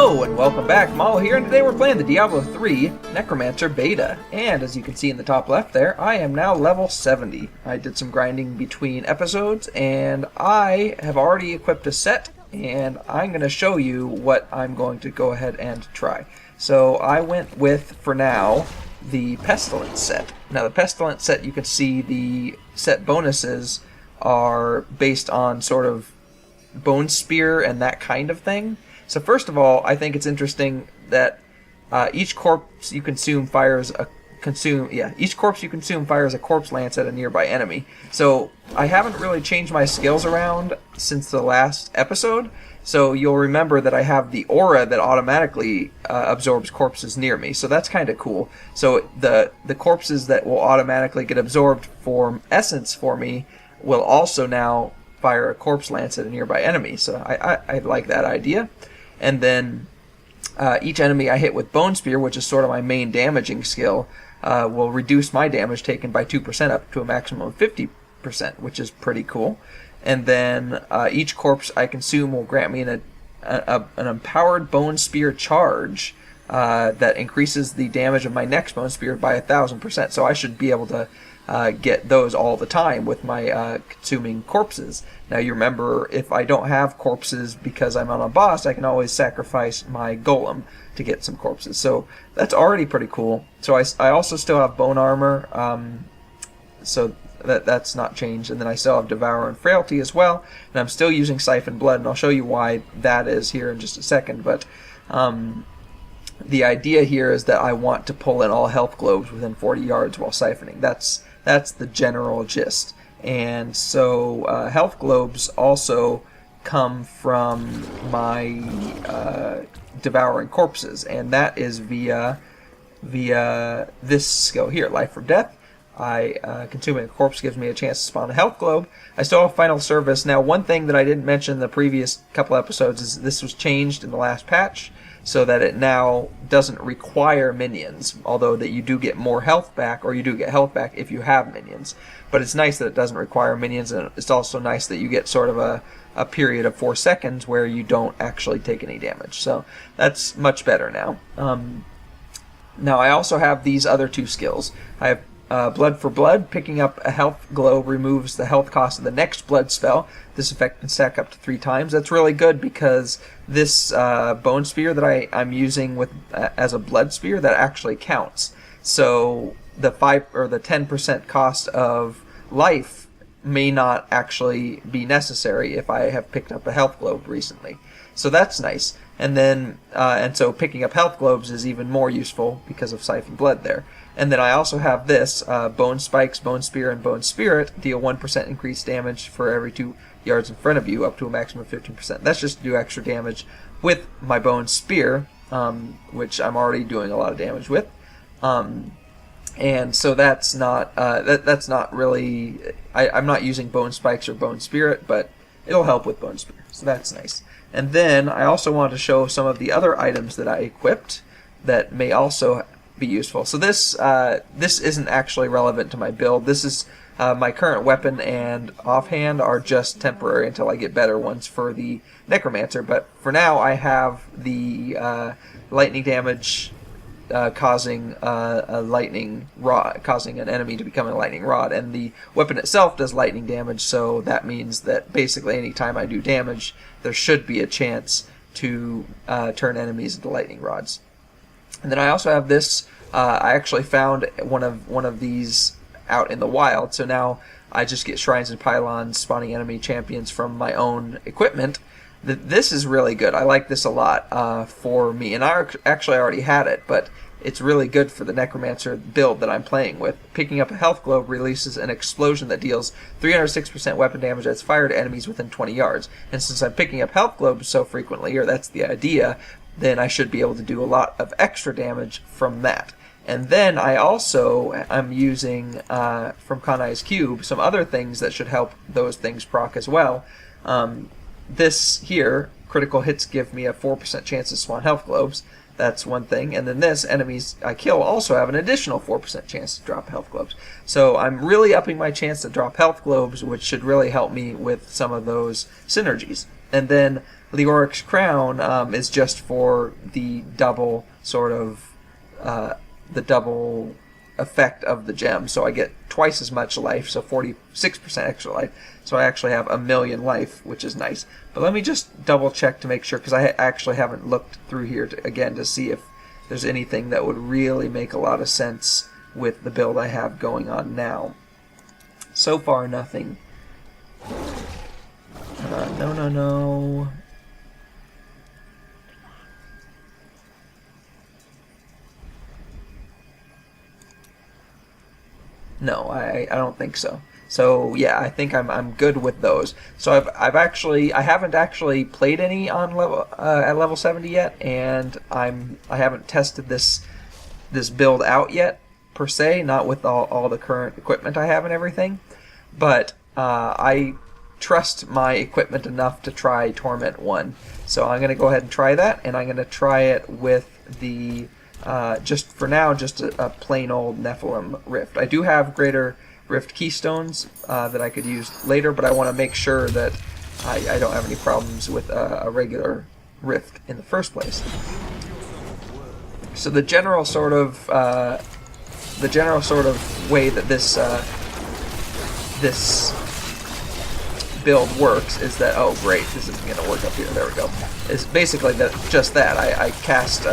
Hello and welcome back, Malo here, and today we're playing the Diablo 3 Necromancer Beta. And as you can see in the top left there, I am now level 70. I did some grinding between episodes, and I have already equipped a set, and I'm going to show you what I'm going to go ahead and try. So I went with, for now, the Pestilence set. Now the Pestilence set, you can see the set bonuses are based on sort of Bone Spear and that kind of thing. So first of all, I think it's interesting that each corpse you consume fires a corpse lance at a nearby enemy. So I haven't really changed my skills around since the last episode. So you'll remember that I have the aura that automatically absorbs corpses near me. So that's kind of cool. So the corpses that will automatically get absorbed for essence for me will also now fire a corpse lance at a nearby enemy. So I like that idea. And then each enemy I hit with Bone Spear, which is sort of my main damaging skill, will reduce my damage taken by 2% up to a maximum of 50%, which is pretty cool. And then each corpse I consume will grant me an empowered Bone Spear charge that increases the damage of my next Bone Spear by 1,000%. So I should be able to get those all the time with my consuming corpses. Now you remember, if I don't have corpses because I'm on a boss, I can always sacrifice my golem to get some corpses. So that's already pretty cool. So I also still have bone armor, so that's not changed. And then I still have Devour and Frailty as well. And I'm still using Siphon Blood, and I'll show you why that is here in just a second. But the idea here is that I want to pull in all health globes within 40 yards while siphoning. That's the general gist. And so health globes also come from my devouring corpses, and that is via this skill here, Life or Death. Consuming a corpse gives me a chance to spawn a health globe. I still have Final Service. Now, one thing that I didn't mention in the previous couple episodes is this was changed in the last patch, so that it now doesn't require minions, although that you do get more health back, or you do get health back if you have minions. But it's nice that it doesn't require minions, and it's also nice that you get sort of a period of 4 seconds where you don't actually take any damage. So that's much better now. Now I also have these other two skills. I have Blood for Blood. Picking up a health globe removes the health cost of the next blood spell. This effect can stack up to 3 times. That's really good because this Bone Spear that I'm using with as a blood spear, that actually counts. So the 5 or the 10% cost of life may not actually be necessary if I have picked up a health globe recently. So that's nice. And then and so picking up health globes is even more useful because of Siphon Blood there. And then I also have this, Bone Spikes, Bone Spear, and Bone Spirit deal 1% increased damage for every 2 yards in front of you, up to a maximum of 15%. That's just to do extra damage with my Bone Spear, which I'm already doing a lot of damage with. And so that's not that's not really... I'm not using Bone Spikes or Bone Spirit, but it'll help with Bone Spear, so that's nice. And then I also want to show some of the other items that I equipped that may also be useful. So this isn't actually relevant to my build. This is my current weapon and offhand are just temporary until I get better ones for the Necromancer. But for now, I have the lightning damage causing a lightning rod, causing an enemy to become a lightning rod, and the weapon itself does lightning damage. So that means that basically any time I do damage, there should be a chance to turn enemies into lightning rods. And then I also have this. I actually found one of these out in the wild, so now I just get shrines and pylons spawning enemy champions from my own equipment. This is really good. I like this a lot for me, and I actually already had it, but it's really good for the Necromancer build that I'm playing with. Picking up a health globe releases an explosion that deals 306% weapon damage that's fired at enemies within 20 yards. And since I'm picking up health globes so frequently, or that's the idea, then I should be able to do a lot of extra damage from that. And then I'm using from Kanai's Cube some other things that should help those things proc as well. This here, critical hits give me a 4% chance to spawn health globes. That's one thing. And then this, enemies I kill also have an additional 4% chance to drop health globes. So I'm really upping my chance to drop health globes, which should really help me with some of those synergies. And then Leoric's Crown is just for the double sort of the double effect of the gem. So I get twice as much life, so 46% extra life. So I actually have 1,000,000 life, which is nice. But let me just double check to make sure, because I actually haven't looked through here again to see if there's anything that would really make a lot of sense with the build I have going on now. So far, nothing. No. No, I don't think so. So yeah, I think I'm good with those. So I haven't actually played any on level at level 70 yet, and I haven't tested this build out yet per se, not with all the current equipment I have and everything. But I trust my equipment enough to try Torment 1. So I'm going to go ahead and try that, and I'm going to try it with the just for now, just a plain old Nephilim Rift. I do have Greater Rift Keystones that I could use later, but I want to make sure that I don't have any problems with a regular Rift in the first place. So the general sort of way that this build works is that, oh great, this isn't going to work up here, there we go, is basically just that. I cast,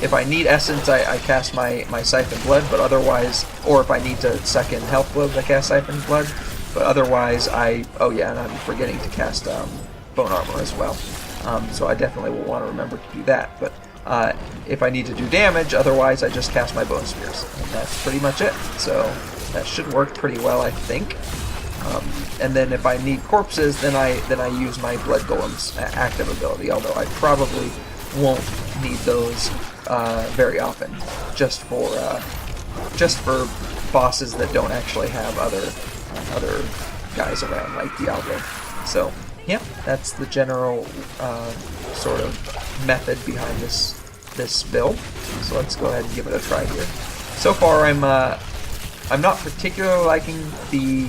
if I need Essence, I cast my Siphon Blood, but otherwise, or if I need to second Health Globes, I cast Siphon Blood, but otherwise oh yeah, and I'm forgetting to cast Bone Armor as well, so I definitely will want to remember to do that. But if I need to do damage, otherwise I just cast my Bone Spears, and that's pretty much it. So that should work pretty well, I think. And then if I need corpses, then I use my Blood Golem's active ability, although I probably won't need those very often, just for bosses that don't actually have other guys around, like Diablo. So yeah, that's the general sort of method behind this build. So let's go ahead and give it a try here. So far, I'm not particularly liking the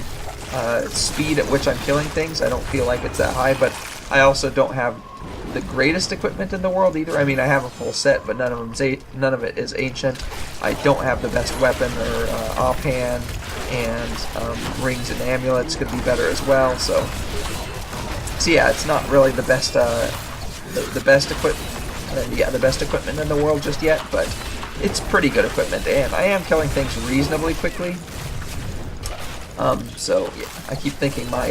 speed at which I'm killing things. I don't feel like it's that high, but I also don't have the greatest equipment in the world either. I mean, I have a full set, but none of it is ancient. I don't have the best weapon or offhand, and rings and amulets could be better as well. So yeah, it's not really the best the best equipment. Yeah, the best equipment in the world just yet, but it's pretty good equipment, and I am killing things reasonably quickly. So yeah, I keep thinking my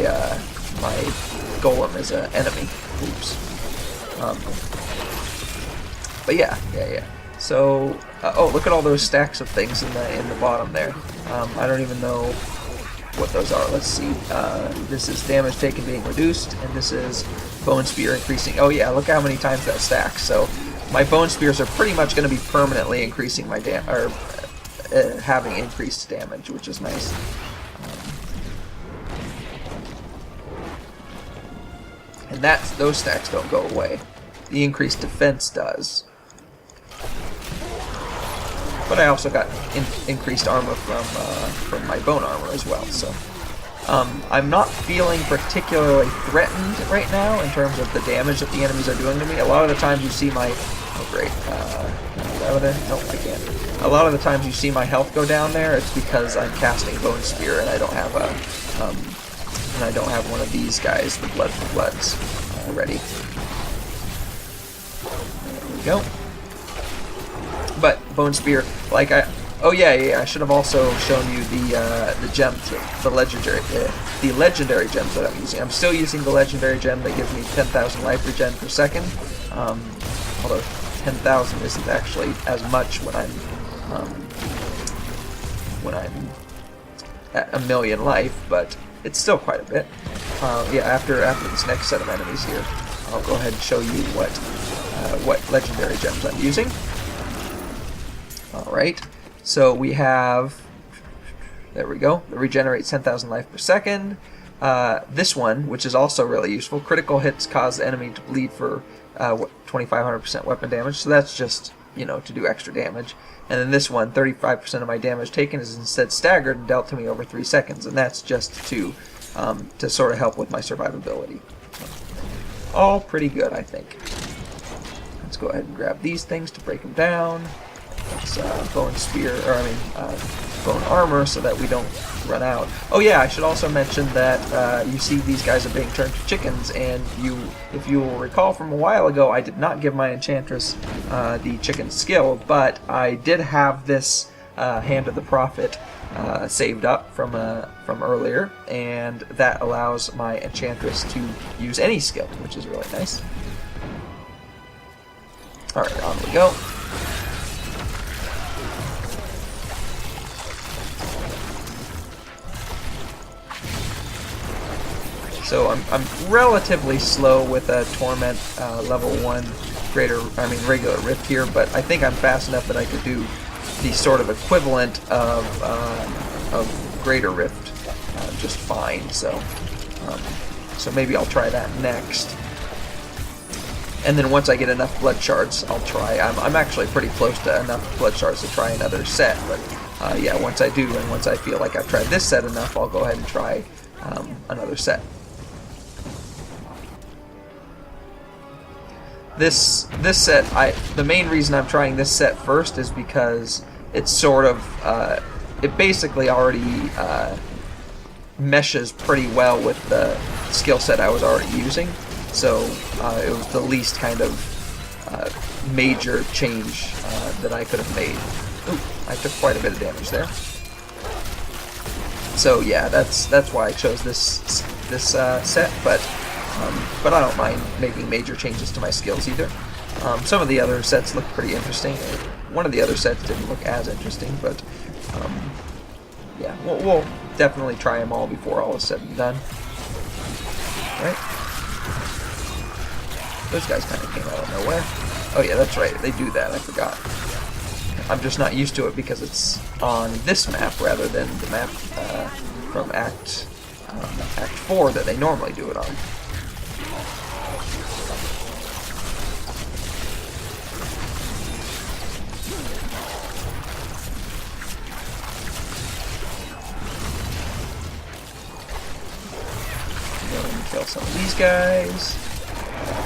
golem is an enemy. Oops. But yeah. So oh, look at all those stacks of things in the bottom there. I don't even know what those are. Let's see. This is damage taken being reduced, and this is Bone Spear increasing. Oh yeah, look how many times that stacks. So my Bone Spears are pretty much going to be permanently increasing my having increased damage, which is nice. And those stacks don't go away. The increased defense does. But I also got increased armor from my bone armor as well. So I'm not feeling particularly threatened right now in terms of the damage that the enemies are doing to me. A lot of the times you see my nope, I can't. A lot of the times you see my health go down there. It's because I'm casting Bone Spear and I don't have one of these guys, the Blood for Bloods, ready. There we go. But Bone Spear, like I should have also shown you the gems, the legendary gems that I'm using. I'm still using the legendary gem that gives me 10,000 life regen per second. Although 10,000 isn't actually as much when I'm at 1,000,000 life, but it's still quite a bit. Yeah, after this next set of enemies here, I'll go ahead and show you what legendary gems I'm using. Alright, so we have, there we go, it regenerates 10,000 life per second. This one, which is also really useful, critical hits cause the enemy to bleed for 2,500% weapon damage, so that's just, to do extra damage. And then this one, 35% of my damage taken is instead staggered and dealt to me over 3 seconds, and that's just to sort of help with my survivability. all pretty good, I think. Let's go ahead and grab these things to break them down. Let's bone spear, or I mean, bone armor, so that we don't run out. Oh yeah, I should also mention that you see these guys are being turned to chickens, and if you will recall from a while ago, I did not give my enchantress the chicken skill, but I did have this Hand of the Prophet saved up from earlier, and that allows my enchantress to use any skill, which is really nice. Alright, on we go. So I'm relatively slow with a Torment level 1 regular Rift here, but I think I'm fast enough that I could do the sort of equivalent of Greater Rift just fine. So maybe I'll try that next. And then once I get enough blood shards, I'll try. I'm actually pretty close to enough blood shards to try another set, but yeah, once I do, and once I feel like I've tried this set enough, I'll go ahead and try another set. This set, the main reason I'm trying this set first is because it's sort of, it basically already meshes pretty well with the skill set I was already using, so it was the least kind of major change that I could have made. Ooh, I took quite a bit of damage there. So yeah, that's why I chose this set, but I don't mind making major changes to my skills either. Some of the other sets look pretty interesting. One of the other sets didn't look as interesting, but yeah, we'll definitely try them all before all is said and done. Right? Those guys kind of came out of nowhere. Oh yeah, that's right, they do that, I forgot. I'm just not used to it because it's on this map rather than the map from Act 4 that they normally do it on. Kill some of these guys.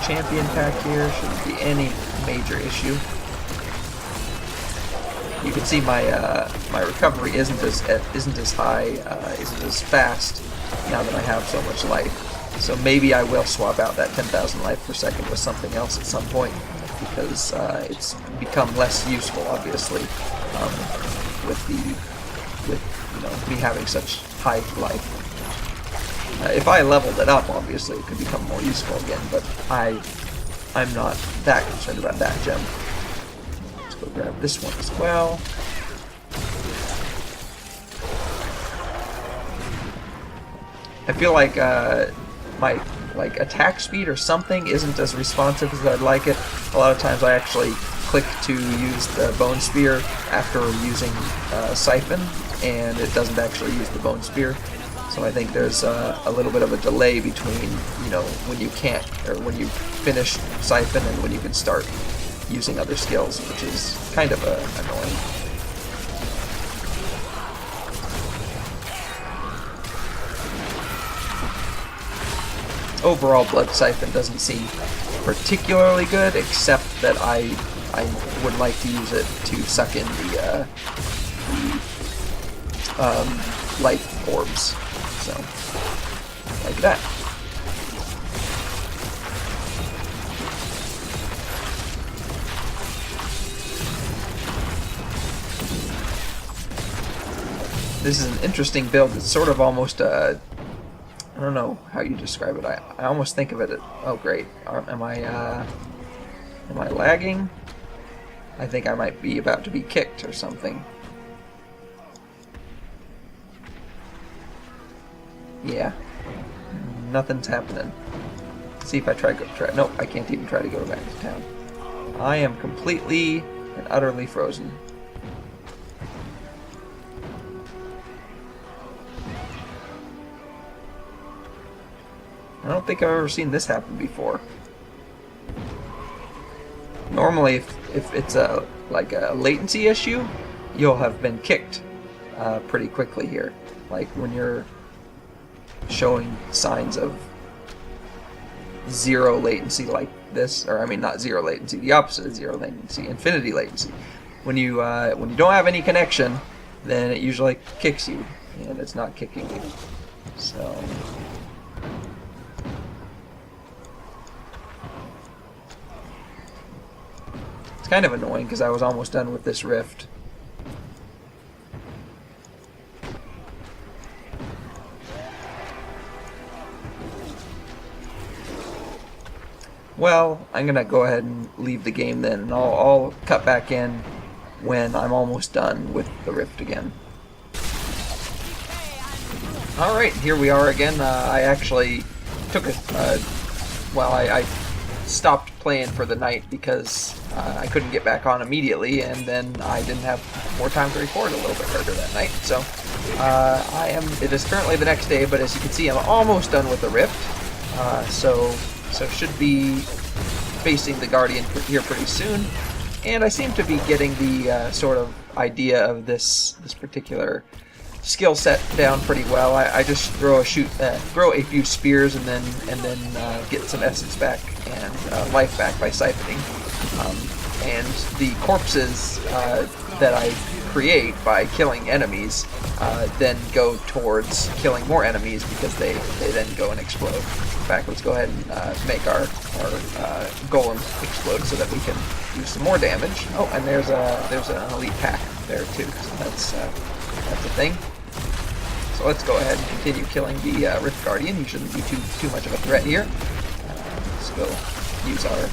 Champion pack here, shouldn't be any major issue. You can see my my recovery isn't as high, isn't as fast now that I have so much life. So maybe I will swap out that 10,000 life per second with something else at some point, because it's become less useful, obviously, with you know, me having such high life. If I leveled it up, obviously it could become more useful again, but I'm not that concerned about that gem. Let's go grab this one as well. I feel like my attack speed or something isn't as responsive as I'd like it. A lot of times I actually click to use the bone spear after using Siphon, and it doesn't actually use the bone spear. So I think there's a little bit of a delay between, you know, when you can't, or when you finish Siphon and when you can start using other skills, which is kind of annoying. Overall, Blood Siphon doesn't seem particularly good, except that I would like to use it to suck in the life orbs. So, like that. This is an interesting build. It's sort of almost a, I don't know how you describe it. I almost think of it as, oh great, am I lagging? I think I might be about to be kicked or something. Yeah, nothing's happening. Let's see if I try. Nope, I can't even try to go back to town. I am completely and utterly frozen. I don't think I've ever seen this happen before. Normally, if it's like a latency issue, you'll have been kicked pretty quickly here. Like when you're showing signs of zero latency like this, or I mean not zero latency, the opposite of zero latency, infinity latency. When you don't have any connection, then it usually kicks you, and it's not kicking you. So it's kind of annoying because I was almost done with this rift. Well, I'm gonna go ahead and leave the game then, and I'll cut back in when I'm almost done with the rift again. Alright, here we are again. I actually took I stopped playing for the night because I couldn't get back on immediately, and then I didn't have more time to record a little bit earlier that night. So it is currently the next day, but as you can see, I'm almost done with the rift. So should be facing the Guardian here pretty soon, and I seem to be getting the sort of idea of this particular skill set down pretty well. I just throw a few spears and then get some essence back and life back by siphoning, and the corpses that I create by killing enemies then go towards killing more enemies because they then go and explode. In fact, let's go ahead and make our golems explode so that we can do some more damage. Oh, and there's an elite pack there too, so that's a thing. So let's go ahead and continue killing the Rift Guardian. He shouldn't be too much of a threat here. Let's go use our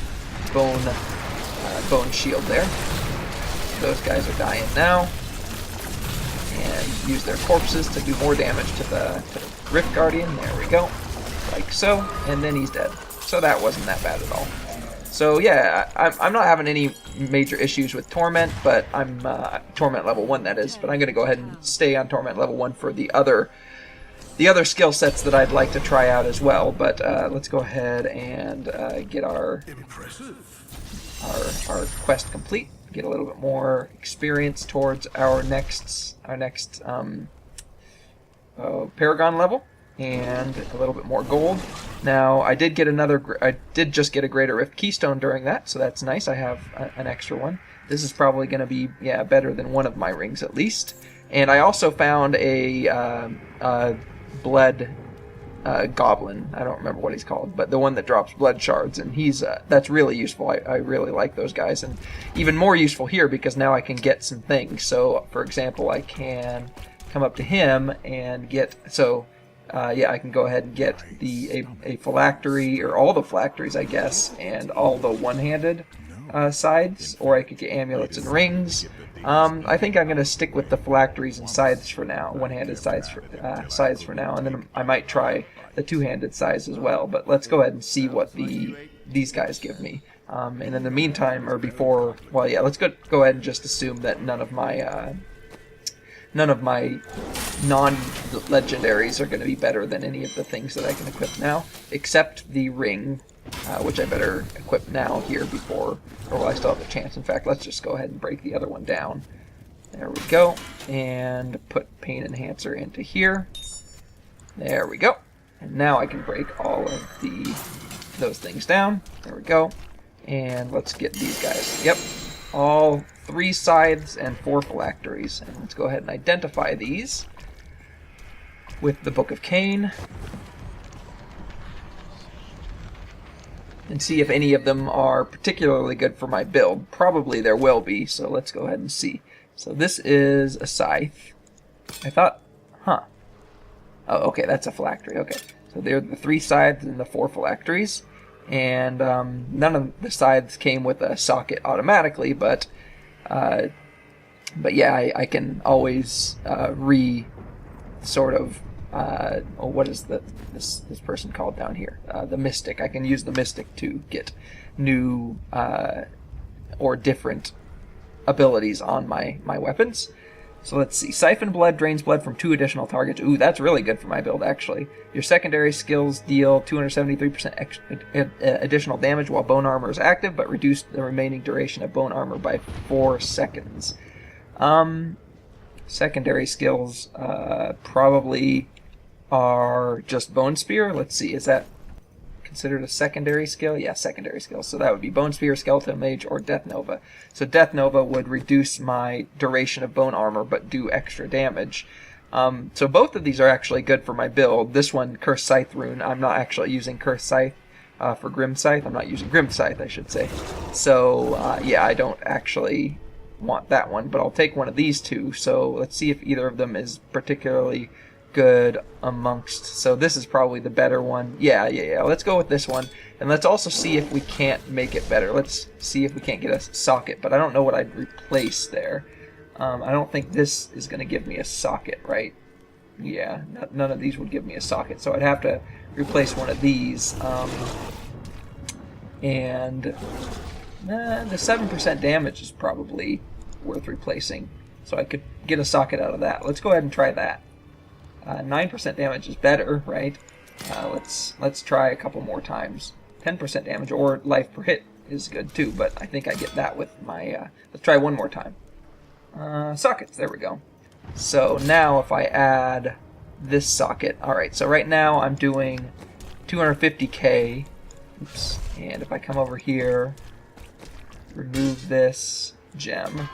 bone shield there. Those guys are dying now, and use their corpses to do more damage to the Rift Guardian. There we go, like so, and then he's dead. So that wasn't that bad at all. So yeah, I'm not having any major issues with Torment, but I'm Torment level 1, that is. But I'm going to go ahead and stay on Torment level 1 for the other skill sets that I'd like to try out as well. But let's go ahead and get our quest complete. Get a little bit more experience towards our next Paragon level, and a little bit more gold. Now I did just get a Greater Rift Keystone during that, so that's nice. I have an extra one. This is probably going to be better than one of my rings at least. And I also found a bled goblin. I don't remember what he's called, but the one that drops blood shards, and that's really useful. I really like those guys, and even more useful here because now I can get some things. So for example, I can come up to him and get I can go ahead and get a phylactery, or all the phylacteries I guess, and all the one-handed sides, or I could get amulets and rings. I think I'm going to stick with the phylacteries and sides for now, one-handed sides for now, and then I might try the two-handed sides as well. But let's go ahead and see what these guys give me. And in the meantime, or before, let's go ahead and just assume that none of my non-legendaries are going to be better than any of the things that I can equip now, except the ring, which I better equip now here before, or while I still have a chance. In fact, let's just go ahead and break the other one down. There we go, and put Pain Enhancer into here. There we go, and now I can break all of those things down. There we go, and let's get these guys. Yep, all 3 sides and 4 phylacteries. And let's go ahead and identify these with the Book of Cain and see if any of them are particularly good for my build. Probably there will be, so let's go ahead and see. So this is a scythe. I thought, oh, okay, that's a phylactery. Okay, so they're the 3 sides and the 4 phylacteries, and none of the sides came with a socket automatically, but yeah, I can always what is this person called down here? The Mystic. I can use the Mystic to get new or different abilities on my weapons. So let's see. Siphon Blood drains blood from 2 additional targets. Ooh, that's really good for my build, actually. Your secondary skills deal 273% additional damage while Bone Armor is active, but reduce the remaining duration of Bone Armor by 4 seconds. Secondary skills probably are just Bone Spear. Let's see, is that considered a secondary skill? Yeah, secondary skill. So that would be Bone Spear, Skeleton Mage, or Death Nova. So Death Nova would reduce my duration of bone armor, but do extra damage. So both of these are actually good for my build. This one, Cursed Scythe rune, I'm not actually using Cursed Scythe for Grim Scythe. I'm not using Grim Scythe, I should say. So, yeah, I don't actually want that one, but I'll take one of these two. So let's see if either of them is particularly good amongst. So this is probably the better one. Yeah. Let's go with this one, and let's also see if we can't make it better. Let's see if we can't get a socket, but I don't know what I'd replace there. I don't think this is going to give me a socket, right? Yeah, none of these would give me a socket, so I'd have to replace one of these. And the 7% damage is probably worth replacing, so I could get a socket out of that. Let's go ahead and try that. 9% damage is better, right? Let's try a couple more times. 10% damage or life per hit is good too, but I think I get that with my... let's try one more time. Sockets, there we go. So now if I add this socket... Alright, so right now I'm doing 250k. Oops. And if I come over here, remove this gem,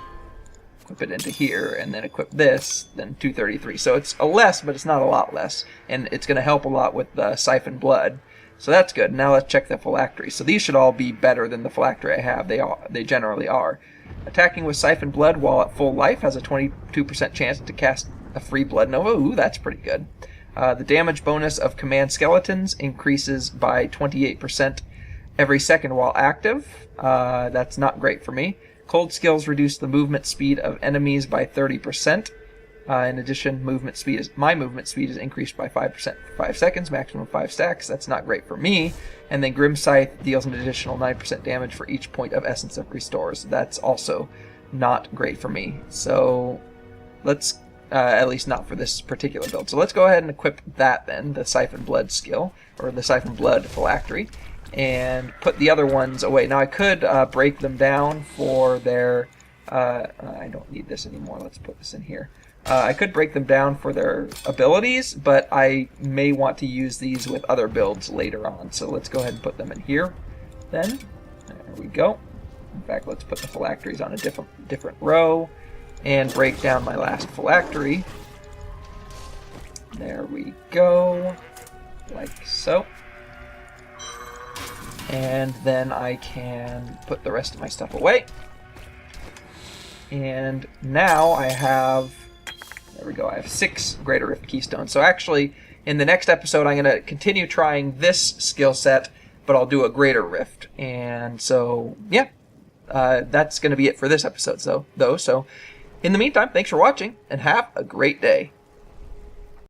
equip it into here, and then equip this, then 233. So it's a less, but it's not a lot less. And it's going to help a lot with the Siphon Blood. So that's good. Now let's check the phylactery. So these should all be better than the phylactery I have. They generally are. Attacking with Siphon Blood while at full life has a 22% chance to cast a free Blood Nova. Ooh, that's pretty good. The damage bonus of Command Skeletons increases by 28% every second while active. That's not great for me. Cold skills reduce the movement speed of enemies by 30%. In addition, my movement speed is increased by 5% for 5 seconds, maximum 5 stacks. That's not great for me. And then Grim Scythe deals an additional 9% damage for each point of Essence of Restores. That's also not great for me. So let's, at least not for this particular build. So let's go ahead and equip that then, the Siphon Blood skill, or the Siphon Blood phylactery, and put the other ones away. Now I could break them down for their... I don't need this anymore. Let's put this in here. I could break them down for their abilities, but I may want to use these with other builds later on. So let's go ahead and put them in here then. There we go. In fact, let's put the phylacteries on a different row and break down my last phylactery. There we go. Like so. And then I can put the rest of my stuff away. And now I have... There we go, I have 6 Greater Rift Keystones. So actually, in the next episode, I'm going to continue trying this skill set, but I'll do a Greater Rift. And so, yeah, that's going to be it for this episode, though. So, in the meantime, thanks for watching, and have a great day.